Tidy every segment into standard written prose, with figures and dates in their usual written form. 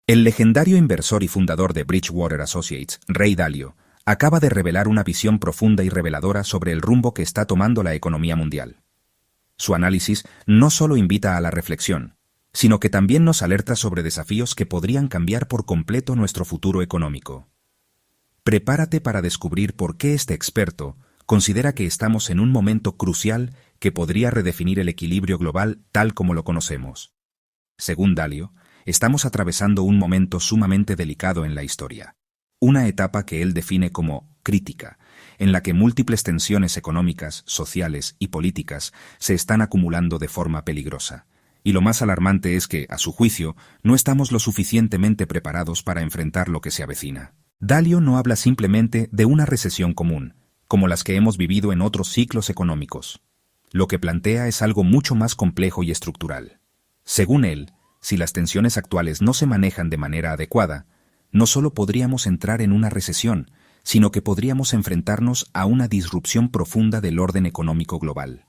El legendario inversor y fundador de Bridgewater Associates, Ray Dalio, acaba de revelar una visión profunda y reveladora sobre el rumbo que está tomando la economía mundial. Su análisis no solo invita a la reflexión, sino que también nos alerta sobre desafíos que podrían cambiar por completo nuestro futuro económico. Prepárate para descubrir por qué este experto considera que estamos en un momento crucial que podría redefinir el equilibrio global tal como lo conocemos. Según Dalio, estamos atravesando un momento sumamente delicado en la historia. Una etapa que él define como crítica, en la que múltiples tensiones económicas, sociales y políticas se están acumulando de forma peligrosa. Y lo más alarmante es que, a su juicio, no estamos lo suficientemente preparados para enfrentar lo que se avecina. Dalio no habla simplemente de una recesión común, como las que hemos vivido en otros ciclos económicos. Lo que plantea es algo mucho más complejo y estructural. Según él, si las tensiones actuales no se manejan de manera adecuada, no solo podríamos entrar en una recesión, sino que podríamos enfrentarnos a una disrupción profunda del orden económico global.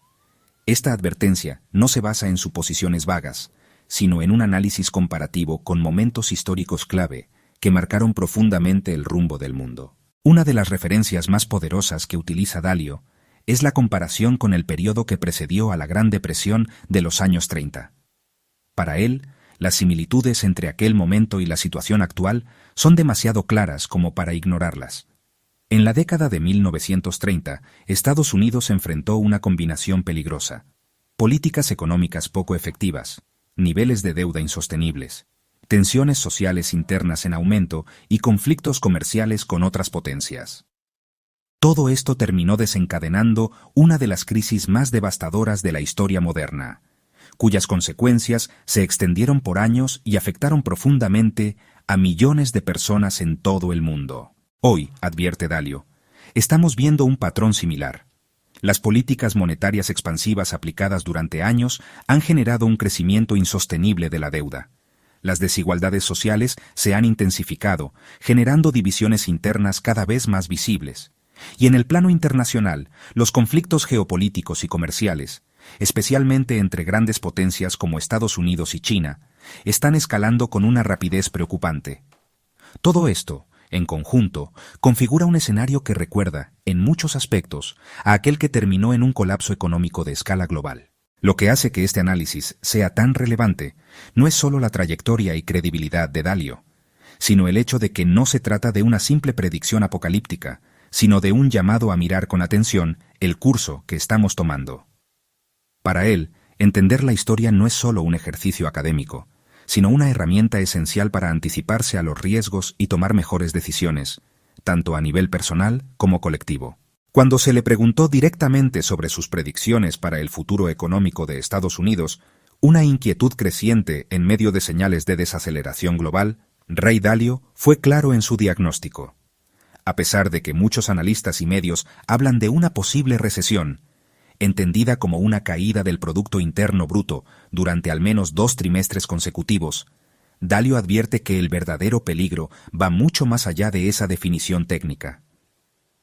Esta advertencia no se basa en suposiciones vagas, sino en un análisis comparativo con momentos históricos clave que marcaron profundamente el rumbo del mundo. Una de las referencias más poderosas que utiliza Dalio es la comparación con el periodo que precedió a la Gran Depresión de los años 30. Para él, las similitudes entre aquel momento y la situación actual son demasiado claras como para ignorarlas. En la década de 1930, Estados Unidos enfrentó una combinación peligrosa: políticas económicas poco efectivas, niveles de deuda insostenibles, tensiones sociales internas en aumento y conflictos comerciales con otras potencias. Todo esto terminó desencadenando una de las crisis más devastadoras de la historia moderna, cuyas consecuencias se extendieron por años y afectaron profundamente a millones de personas en todo el mundo. Hoy, advierte Dalio, estamos viendo un patrón similar. Las políticas monetarias expansivas aplicadas durante años han generado un crecimiento insostenible de la deuda. Las desigualdades sociales se han intensificado, generando divisiones internas cada vez más visibles. Y en el plano internacional, los conflictos geopolíticos y comerciales, especialmente entre grandes potencias como Estados Unidos y China, están escalando con una rapidez preocupante. Todo esto, en conjunto, configura un escenario que recuerda, en muchos aspectos, a aquel que terminó en un colapso económico de escala global. Lo que hace que este análisis sea tan relevante no es solo la trayectoria y credibilidad de Dalio, sino el hecho de que no se trata de una simple predicción apocalíptica, sino de un llamado a mirar con atención el curso que estamos tomando. Para él, entender la historia no es solo un ejercicio académico, sino una herramienta esencial para anticiparse a los riesgos y tomar mejores decisiones, tanto a nivel personal como colectivo. Cuando se le preguntó directamente sobre sus predicciones para el futuro económico de Estados Unidos, una inquietud creciente en medio de señales de desaceleración global, Ray Dalio fue claro en su diagnóstico. A pesar de que muchos analistas y medios hablan de una posible recesión, entendida como una caída del Producto Interno Bruto durante al menos 2 trimestres consecutivos, Dalio advierte que el verdadero peligro va mucho más allá de esa definición técnica.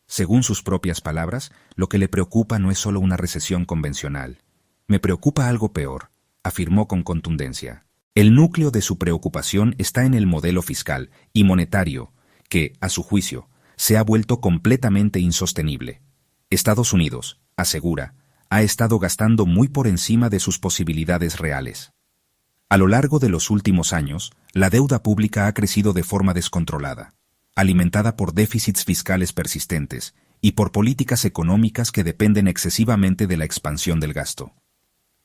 Según sus propias palabras, lo que le preocupa no es solo una recesión convencional. Me preocupa algo peor, afirmó con contundencia. El núcleo de su preocupación está en el modelo fiscal y monetario, que, a su juicio, se ha vuelto completamente insostenible. Estados Unidos, asegura, ha estado gastando muy por encima de sus posibilidades reales. A lo largo de los últimos años, la deuda pública ha crecido de forma descontrolada, alimentada por déficits fiscales persistentes y por políticas económicas que dependen excesivamente de la expansión del gasto.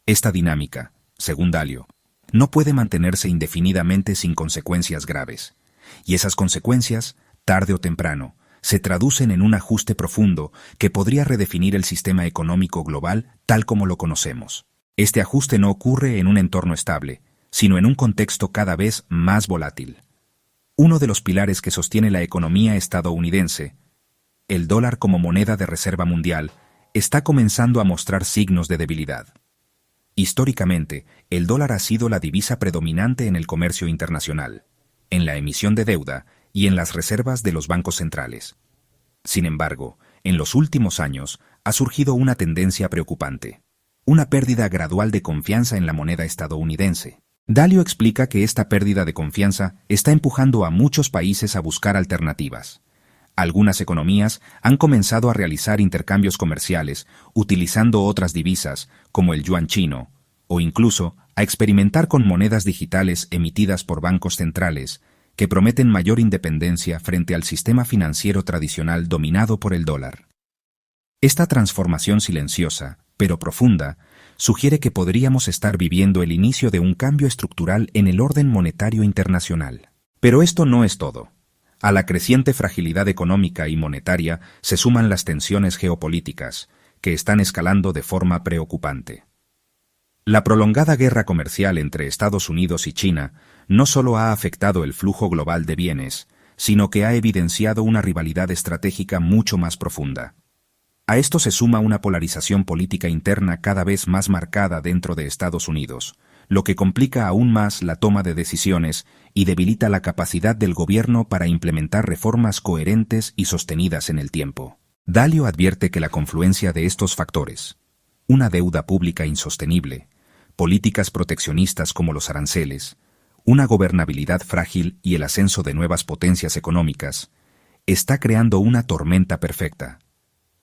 Esta dinámica, según Dalio, no puede mantenerse indefinidamente sin consecuencias graves, y esas consecuencias, tarde o temprano, se traducen en un ajuste profundo que podría redefinir el sistema económico global tal como lo conocemos. Este ajuste no ocurre en un entorno estable, sino en un contexto cada vez más volátil. Uno de los pilares que sostiene la economía estadounidense, el dólar como moneda de reserva mundial, está comenzando a mostrar signos de debilidad. Históricamente, el dólar ha sido la divisa predominante en el comercio internacional, en la emisión de deuda y en las reservas de los bancos centrales. Sin embargo, en los últimos años ha surgido una tendencia preocupante, una pérdida gradual de confianza en la moneda estadounidense. Dalio explica que esta pérdida de confianza está empujando a muchos países a buscar alternativas. Algunas economías han comenzado a realizar intercambios comerciales utilizando otras divisas, como el yuan chino, o incluso a experimentar con monedas digitales emitidas por bancos centrales, que prometen mayor independencia frente al sistema financiero tradicional dominado por el dólar. Esta transformación silenciosa, pero profunda, sugiere que podríamos estar viviendo el inicio de un cambio estructural en el orden monetario internacional. Pero esto no es todo. A la creciente fragilidad económica y monetaria se suman las tensiones geopolíticas, que están escalando de forma preocupante. La prolongada guerra comercial entre Estados Unidos y China no solo ha afectado el flujo global de bienes, sino que ha evidenciado una rivalidad estratégica mucho más profunda. A esto se suma una polarización política interna cada vez más marcada dentro de Estados Unidos, lo que complica aún más la toma de decisiones y debilita la capacidad del gobierno para implementar reformas coherentes y sostenidas en el tiempo. Dalio advierte que la confluencia de estos factores, una deuda pública insostenible, políticas proteccionistas como los aranceles, una gobernabilidad frágil y el ascenso de nuevas potencias económicas, está creando una tormenta perfecta.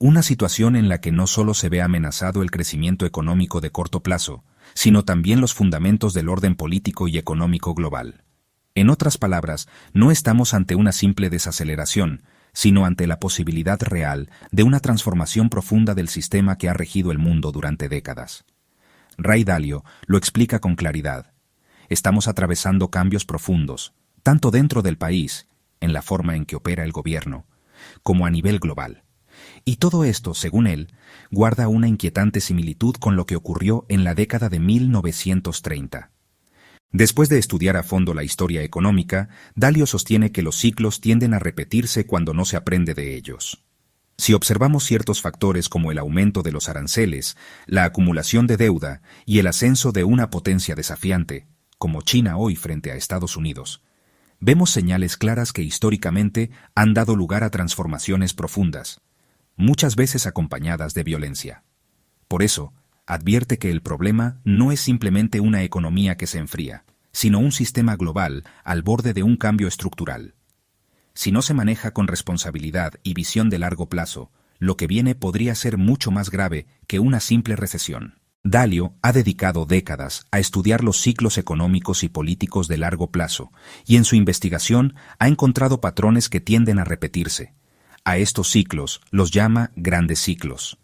Una situación en la que no solo se ve amenazado el crecimiento económico de corto plazo, sino también los fundamentos del orden político y económico global. En otras palabras, no estamos ante una simple desaceleración, sino ante la posibilidad real de una transformación profunda del sistema que ha regido el mundo durante décadas. Ray Dalio lo explica con claridad. Estamos atravesando cambios profundos, tanto dentro del país, en la forma en que opera el gobierno, como a nivel global. Y todo esto, según él, guarda una inquietante similitud con lo que ocurrió en la década de 1930. Después de estudiar a fondo la historia económica, Dalio sostiene que los ciclos tienden a repetirse cuando no se aprende de ellos. Si observamos ciertos factores como el aumento de los aranceles, la acumulación de deuda y el ascenso de una potencia desafiante, como China hoy frente a Estados Unidos, vemos señales claras que históricamente han dado lugar a transformaciones profundas, muchas veces acompañadas de violencia. Por eso, advierte que el problema no es simplemente una economía que se enfría, sino un sistema global al borde de un cambio estructural. Si no se maneja con responsabilidad y visión de largo plazo, lo que viene podría ser mucho más grave que una simple recesión. Dalio ha dedicado décadas a estudiar los ciclos económicos y políticos de largo plazo, y en su investigación ha encontrado patrones que tienden a repetirse. A estos ciclos los llama grandes ciclos.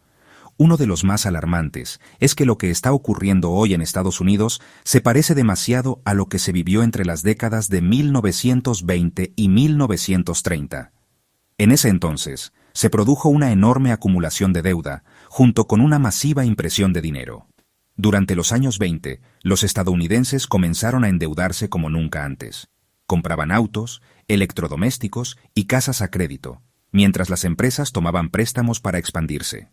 Uno de los más alarmantes es que lo que está ocurriendo hoy en Estados Unidos se parece demasiado a lo que se vivió entre las décadas de 1920 y 1930. En ese entonces, se produjo una enorme acumulación de deuda, junto con una masiva impresión de dinero. Durante los años 20, los estadounidenses comenzaron a endeudarse como nunca antes. Compraban autos, electrodomésticos y casas a crédito, mientras las empresas tomaban préstamos para expandirse.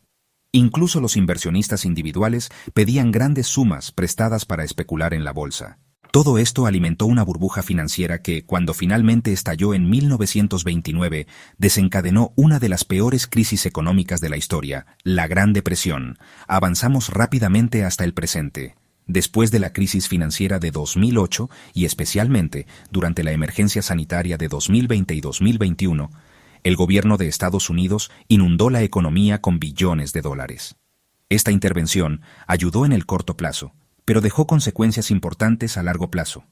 Incluso los inversionistas individuales pedían grandes sumas prestadas para especular en la bolsa. Todo esto alimentó una burbuja financiera que, cuando finalmente estalló en 1929, desencadenó una de las peores crisis económicas de la historia, la Gran Depresión. Avanzamos rápidamente hasta el presente. Después de la crisis financiera de 2008 y especialmente durante la emergencia sanitaria de 2020 y 2021, el gobierno de Estados Unidos inundó la economía con billones de dólares. Esta intervención ayudó en el corto plazo, pero dejó consecuencias importantes a largo plazo: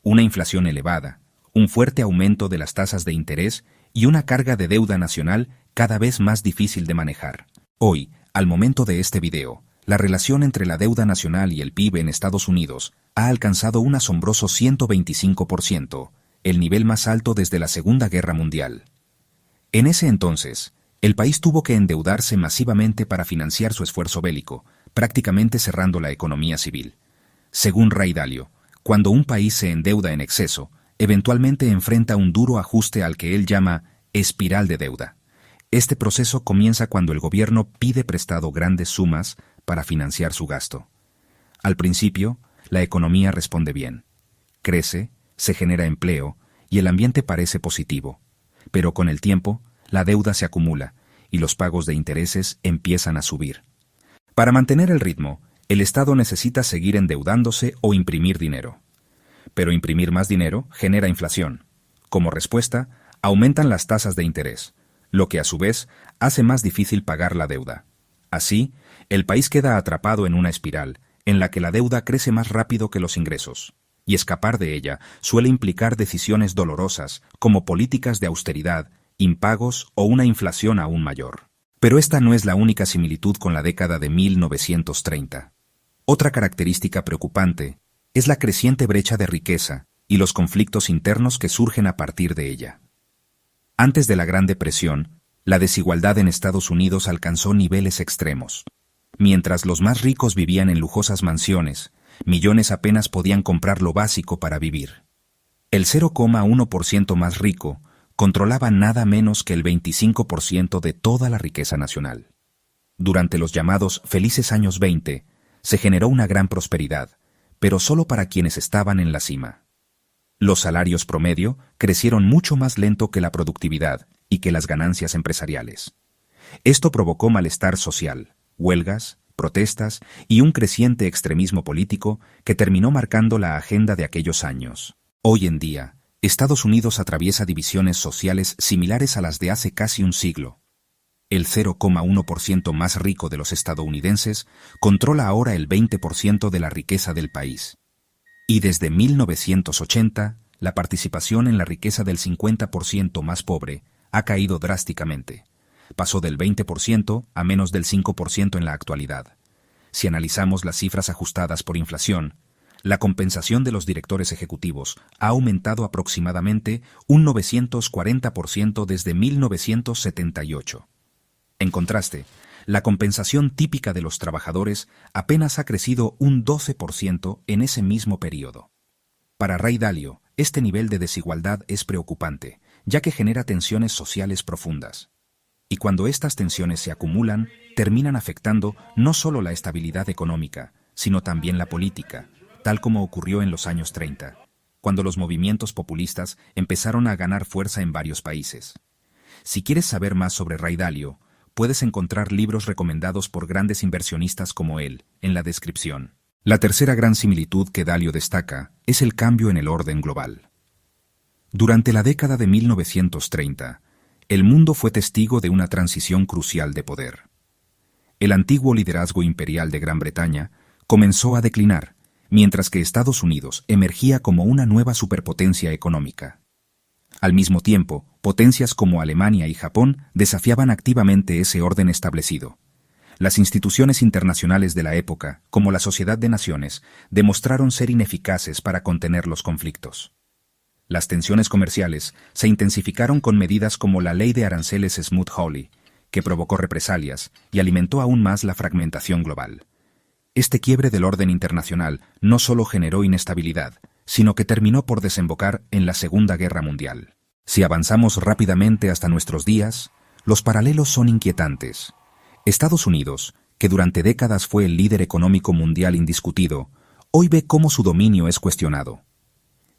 una inflación elevada, un fuerte aumento de las tasas de interés y una carga de deuda nacional cada vez más difícil de manejar. Hoy, al momento de este video, la relación entre la deuda nacional y el PIB en Estados Unidos ha alcanzado un asombroso 125%, el nivel más alto desde la Segunda Guerra Mundial. En ese entonces, el país tuvo que endeudarse masivamente para financiar su esfuerzo bélico, prácticamente cerrando la economía civil. Según Ray Dalio, cuando un país se endeuda en exceso, eventualmente enfrenta un duro ajuste al que él llama espiral de deuda. Este proceso comienza cuando el gobierno pide prestado grandes sumas para financiar su gasto. Al principio, la economía responde bien. Crece, se genera empleo y el ambiente parece positivo. Pero con el tiempo, la deuda se acumula y los pagos de intereses empiezan a subir. Para mantener el ritmo, el Estado necesita seguir endeudándose o imprimir dinero. Pero imprimir más dinero genera inflación. Como respuesta, aumentan las tasas de interés, lo que a su vez hace más difícil pagar la deuda. Así, el país queda atrapado en una espiral en la que la deuda crece más rápido que los ingresos, y escapar de ella suele implicar decisiones dolorosas como políticas de austeridad, impagos o una inflación aún mayor. Pero esta no es la única similitud con la década de 1930. Otra característica preocupante es la creciente brecha de riqueza y los conflictos internos que surgen a partir de ella. Antes de la Gran Depresión, la desigualdad en Estados Unidos alcanzó niveles extremos. Mientras los más ricos vivían en lujosas mansiones, millones apenas podían comprar lo básico para vivir. El 0,1% más rico controlaba nada menos que el 25% de toda la riqueza nacional. Durante los llamados felices años 20, se generó una gran prosperidad, pero solo para quienes estaban en la cima. Los salarios promedio crecieron mucho más lento que la productividad y que las ganancias empresariales. Esto provocó malestar social, huelgas, protestas y un creciente extremismo político que terminó marcando la agenda de aquellos años. Hoy en día, Estados Unidos atraviesa divisiones sociales similares a las de hace casi un siglo. El 0,1% más rico de los estadounidenses controla ahora el 20% de la riqueza del país. Y desde 1980, la participación en la riqueza del 50% más pobre ha caído drásticamente. Pasó del 20% a menos del 5% en la actualidad. Si analizamos las cifras ajustadas por inflación, la compensación de los directores ejecutivos ha aumentado aproximadamente un 940% desde 1978. En contraste, la compensación típica de los trabajadores apenas ha crecido un 12% en ese mismo periodo. Para Ray Dalio, este nivel de desigualdad es preocupante, ya que genera tensiones sociales profundas. Y cuando estas tensiones se acumulan, terminan afectando no solo la estabilidad económica, sino también la política, tal como ocurrió en los años 30, cuando los movimientos populistas empezaron a ganar fuerza en varios países. Si quieres saber más sobre Ray Dalio, puedes encontrar libros recomendados por grandes inversionistas como él en la descripción. La tercera gran similitud que Dalio destaca es el cambio en el orden global. Durante la década de 1930, el mundo fue testigo de una transición crucial de poder. El antiguo liderazgo imperial de Gran Bretaña comenzó a declinar, mientras que Estados Unidos emergía como una nueva superpotencia económica. Al mismo tiempo, potencias como Alemania y Japón desafiaban activamente ese orden establecido. Las instituciones internacionales de la época, como la Sociedad de Naciones, demostraron ser ineficaces para contener los conflictos. Las tensiones comerciales se intensificaron con medidas como la Ley de Aranceles Smoot-Hawley, que provocó represalias y alimentó aún más la fragmentación global. Este quiebre del orden internacional no solo generó inestabilidad, sino que terminó por desembocar en la Segunda Guerra Mundial. Si avanzamos rápidamente hasta nuestros días, los paralelos son inquietantes. Estados Unidos, que durante décadas fue el líder económico mundial indiscutido, hoy ve cómo su dominio es cuestionado.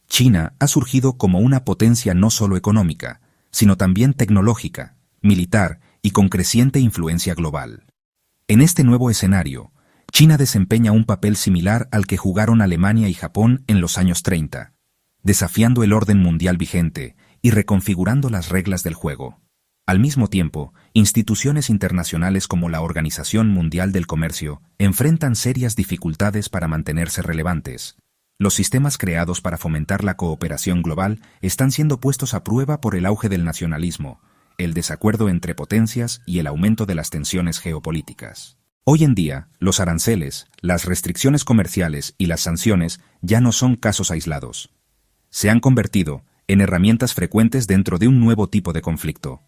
China ha surgido como una potencia no solo económica, sino también tecnológica, militar y con creciente influencia global. En este nuevo escenario, China desempeña un papel similar al que jugaron Alemania y Japón en los años 30, desafiando el orden mundial vigente y reconfigurando las reglas del juego. Al mismo tiempo, instituciones internacionales como la Organización Mundial del Comercio enfrentan serias dificultades para mantenerse relevantes. Los sistemas creados para fomentar la cooperación global están siendo puestos a prueba por el auge del nacionalismo, el desacuerdo entre potencias y el aumento de las tensiones geopolíticas. Hoy en día, los aranceles, las restricciones comerciales y las sanciones ya no son casos aislados. Se han convertido en herramientas frecuentes dentro de un nuevo tipo de conflicto.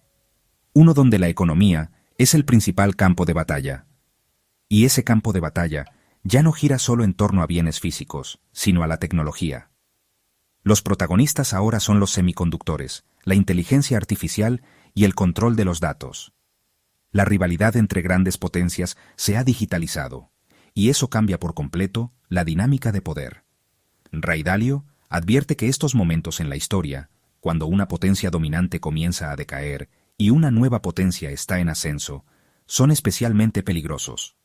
Uno donde la economía es el principal campo de batalla. Y ese campo de batalla ya no gira solo en torno a bienes físicos, sino a la tecnología. Los protagonistas ahora son los semiconductores, la inteligencia artificial y el control de los datos. La rivalidad entre grandes potencias se ha digitalizado, y eso cambia por completo la dinámica de poder. Ray Dalio advierte que estos momentos en la historia, cuando una potencia dominante comienza a decaer y una nueva potencia está en ascenso, son especialmente peligrosos.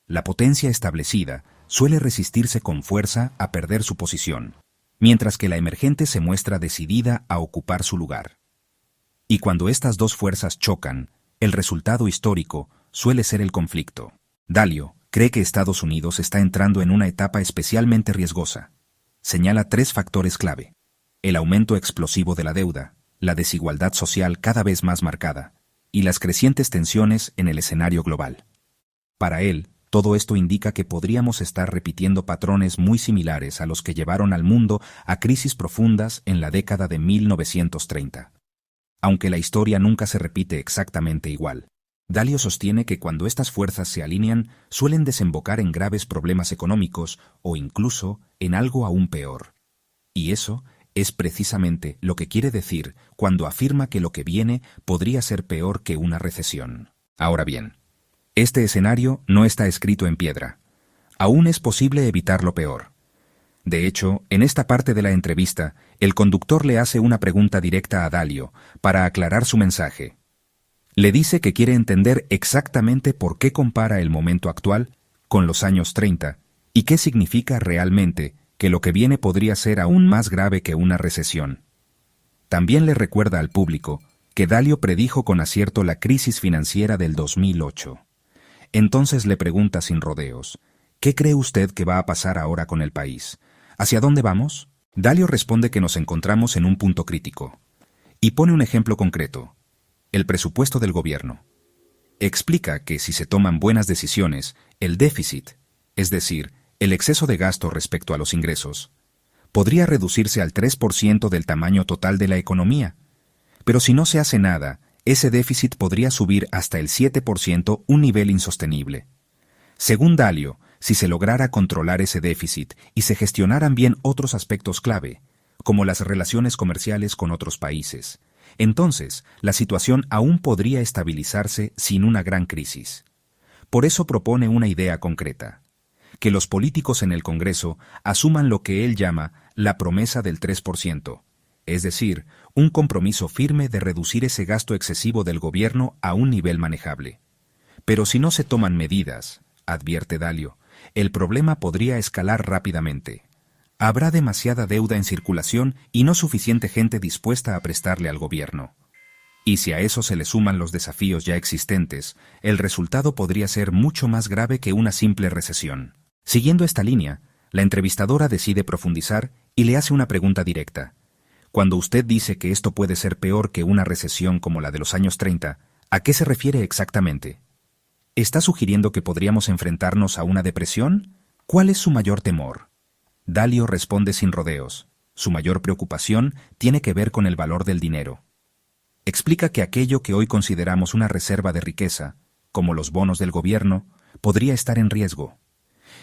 La potencia establecida suele resistirse con fuerza a perder su posición, mientras que la emergente se muestra decidida a ocupar su lugar. Y cuando estas dos fuerzas chocan, el resultado histórico suele ser el conflicto. Dalio cree que Estados Unidos está entrando en una etapa especialmente riesgosa. Señala 3 factores clave: el aumento explosivo de la deuda, la desigualdad social cada vez más marcada, y las crecientes tensiones en el escenario global. Para él, todo esto indica que podríamos estar repitiendo patrones muy similares a los que llevaron al mundo a crisis profundas en la década de 1930. Aunque la historia nunca se repite exactamente igual, Dalio sostiene que cuando estas fuerzas se alinean, suelen desembocar en graves problemas económicos o incluso en algo aún peor. Y eso es precisamente lo que quiere decir cuando afirma que lo que viene podría ser peor que una recesión. Ahora bien, este escenario no está escrito en piedra. Aún es posible evitar lo peor. De hecho, en esta parte de la entrevista, el conductor le hace una pregunta directa a Dalio para aclarar su mensaje. Le dice que quiere entender exactamente por qué compara el momento actual con los años 30 y qué significa realmente que lo que viene podría ser aún más grave que una recesión. También le recuerda al público que Dalio predijo con acierto la crisis financiera del 2008. Entonces le pregunta sin rodeos, ¿qué cree usted que va a pasar ahora con el país? ¿Hacia dónde vamos? Dalio responde que nos encontramos en un punto crítico. Y pone un ejemplo concreto: el presupuesto del gobierno. Explica que si se toman buenas decisiones, el déficit, es decir, el exceso de gasto respecto a los ingresos, podría reducirse al 3% del tamaño total de la economía. Pero si no se hace nada, ese déficit podría subir hasta el 7%, un nivel insostenible. Según Dalio, si se lograra controlar ese déficit y se gestionaran bien otros aspectos clave, como las relaciones comerciales con otros países, entonces la situación aún podría estabilizarse sin una gran crisis. Por eso propone una idea concreta: que los políticos en el Congreso asuman lo que él llama la promesa del 3%, es decir, un compromiso firme de reducir ese gasto excesivo del gobierno a un nivel manejable. Pero si no se toman medidas, advierte Dalio, el problema podría escalar rápidamente. Habrá demasiada deuda en circulación y no suficiente gente dispuesta a prestarle al gobierno. Y si a eso se le suman los desafíos ya existentes, el resultado podría ser mucho más grave que una simple recesión. Siguiendo esta línea, la entrevistadora decide profundizar y le hace una pregunta directa. Cuando usted dice que esto puede ser peor que una recesión como la de los años 30, ¿a qué se refiere exactamente? ¿Está sugiriendo que podríamos enfrentarnos a una depresión? ¿Cuál es su mayor temor? Dalio responde sin rodeos. Su mayor preocupación tiene que ver con el valor del dinero. Explica que aquello que hoy consideramos una reserva de riqueza, como los bonos del gobierno, podría estar en riesgo.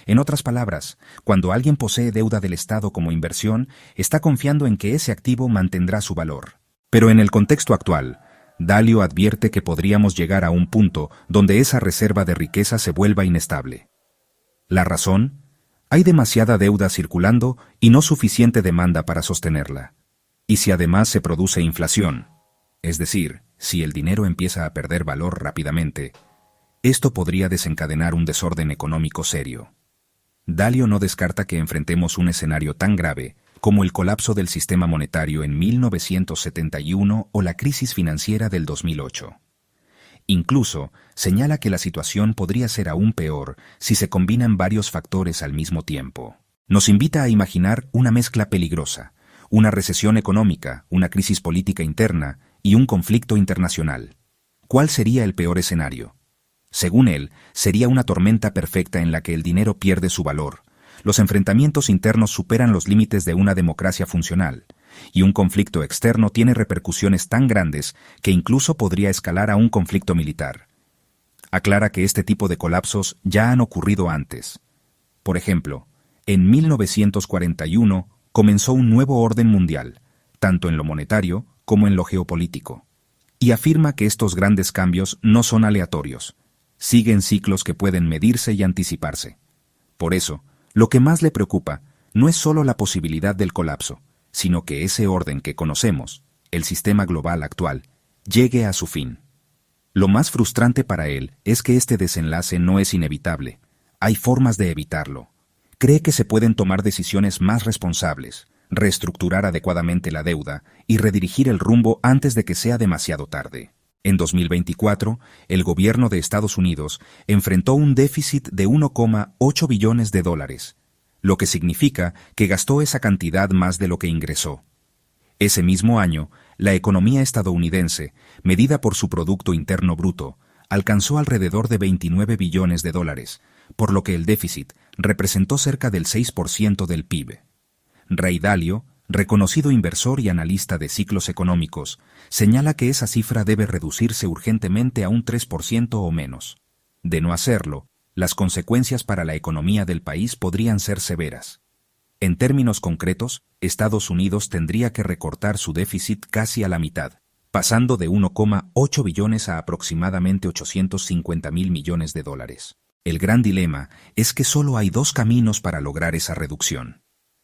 En otras palabras, cuando alguien posee deuda del Estado como inversión, está confiando en que ese activo mantendrá su valor. Pero en el contexto actual, Dalio advierte que podríamos llegar a un punto donde esa reserva de riqueza se vuelva inestable. ¿La razón? Hay demasiada deuda circulando y no suficiente demanda para sostenerla. Y si además se produce inflación, es decir, si el dinero empieza a perder valor rápidamente, esto podría desencadenar un desorden económico serio. Dalio no descarta que enfrentemos un escenario tan grave como el colapso del sistema monetario en 1971 o la crisis financiera del 2008. Incluso señala que la situación podría ser aún peor si se combinan varios factores al mismo tiempo. Nos invita a imaginar una mezcla peligrosa: una recesión económica, una crisis política interna y un conflicto internacional. ¿Cuál sería el peor escenario? Según él, sería una tormenta perfecta en la que el dinero pierde su valor, los enfrentamientos internos superan los límites de una democracia funcional, y un conflicto externo tiene repercusiones tan grandes que incluso podría escalar a un conflicto militar. Aclara que este tipo de colapsos ya han ocurrido antes. Por ejemplo, en 1941 comenzó un nuevo orden mundial, tanto en lo monetario como en lo geopolítico, y afirma que estos grandes cambios no son aleatorios, siguen ciclos que pueden medirse y anticiparse. Por eso, lo que más le preocupa no es solo la posibilidad del colapso, sino que ese orden que conocemos, el sistema global actual, llegue a su fin. Lo más frustrante para él es que este desenlace no es inevitable. Hay formas de evitarlo. Cree que se pueden tomar decisiones más responsables, reestructurar adecuadamente la deuda y redirigir el rumbo antes de que sea demasiado tarde. En 2024, el gobierno de Estados Unidos enfrentó un déficit de 1,8 billones de dólares, lo que significa que gastó esa cantidad más de lo que ingresó. Ese mismo año, la economía estadounidense, medida por su Producto Interno Bruto, alcanzó alrededor de 29 billones de dólares, por lo que el déficit representó cerca del 6% del PIB. Ray Dalio, reconocido inversor y analista de ciclos económicos, señala que esa cifra debe reducirse urgentemente a un 3% o menos. De no hacerlo, las consecuencias para la economía del país podrían ser severas. En términos concretos, Estados Unidos tendría que recortar su déficit casi a la mitad, pasando de 1,8 billones a aproximadamente 850.000 millones de dólares. El gran dilema es que solo hay dos caminos para lograr esa reducción.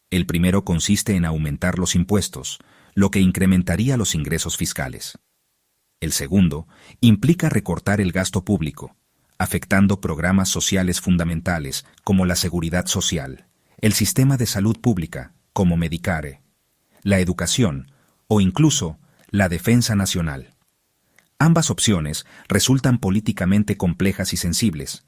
El primero consiste en aumentar los impuestos, lo que incrementaría los ingresos fiscales. El segundo implica recortar el gasto público, afectando programas sociales fundamentales como la seguridad social, el sistema de salud pública, como Medicare, la educación o incluso la defensa nacional. Ambas opciones resultan políticamente complejas y sensibles,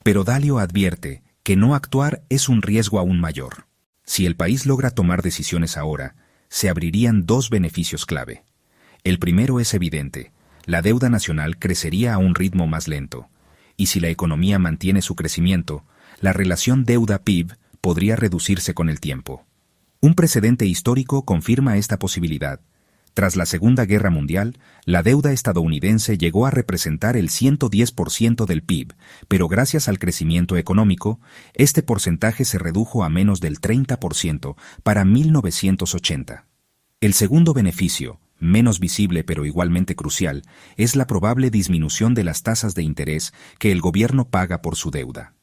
pero Dalio advierte que no actuar es un riesgo aún mayor. Si el país logra tomar decisiones ahora, se abrirían dos beneficios clave. El primero es evidente: la deuda nacional crecería a un ritmo más lento, y si la economía mantiene su crecimiento, la relación deuda-PIB podría reducirse con el tiempo. Un precedente histórico confirma esta posibilidad. Tras la Segunda Guerra Mundial, la deuda estadounidense llegó a representar el 110% del PIB, pero gracias al crecimiento económico, este porcentaje se redujo a menos del 30% para 1980. El segundo beneficio, menos visible pero igualmente crucial, es la probable disminución de las tasas de interés que el gobierno paga por su deuda.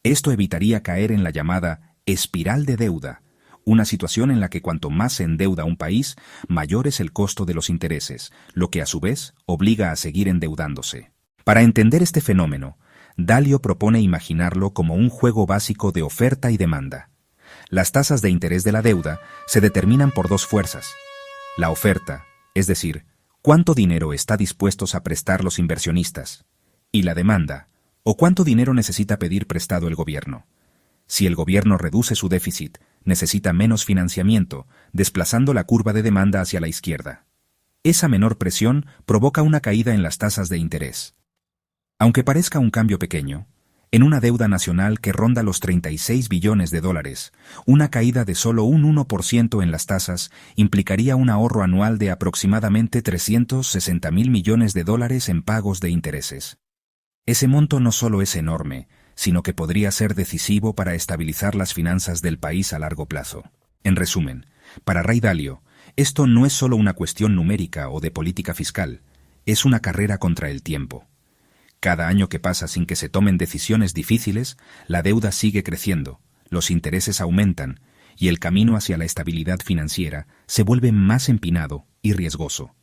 Esto evitaría caer en la llamada espiral de deuda, una situación en la que cuanto más se endeuda un país, mayor es el costo de los intereses, lo que a su vez obliga a seguir endeudándose. Para entender este fenómeno, Dalio propone imaginarlo como un juego básico de oferta y demanda. Las tasas de interés de la deuda se determinan por dos fuerzas: la oferta, es decir, cuánto dinero está dispuestos a prestar los inversionistas, y la demanda, o cuánto dinero necesita pedir prestado el gobierno. Si el gobierno reduce su déficit, necesita menos financiamiento, desplazando la curva de demanda hacia la izquierda. Esa menor presión provoca una caída en las tasas de interés. Aunque parezca un cambio pequeño, en una deuda nacional que ronda los 36 billones de dólares, una caída de solo un 1% en las tasas implicaría un ahorro anual de aproximadamente 360.000 millones de dólares en pagos de intereses. Ese monto no solo es enorme, sino que podría ser decisivo para estabilizar las finanzas del país a largo plazo. En resumen, para Ray Dalio, esto no es solo una cuestión numérica o de política fiscal, es una carrera contra el tiempo. Cada año que pasa sin que se tomen decisiones difíciles, la deuda sigue creciendo, los intereses aumentan y el camino hacia la estabilidad financiera se vuelve más empinado y riesgoso.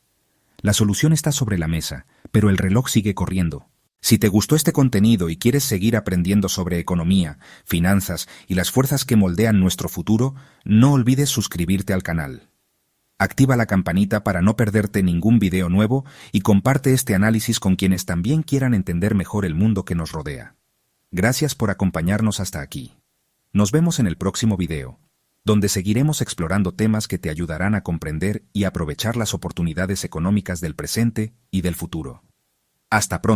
La solución está sobre la mesa, pero el reloj sigue corriendo. Si te gustó este contenido y quieres seguir aprendiendo sobre economía, finanzas y las fuerzas que moldean nuestro futuro, no olvides suscribirte al canal. Activa la campanita para no perderte ningún video nuevo y comparte este análisis con quienes también quieran entender mejor el mundo que nos rodea. Gracias por acompañarnos hasta aquí. Nos vemos en el próximo video, donde seguiremos explorando temas que te ayudarán a comprender y aprovechar las oportunidades económicas del presente y del futuro. Hasta pronto.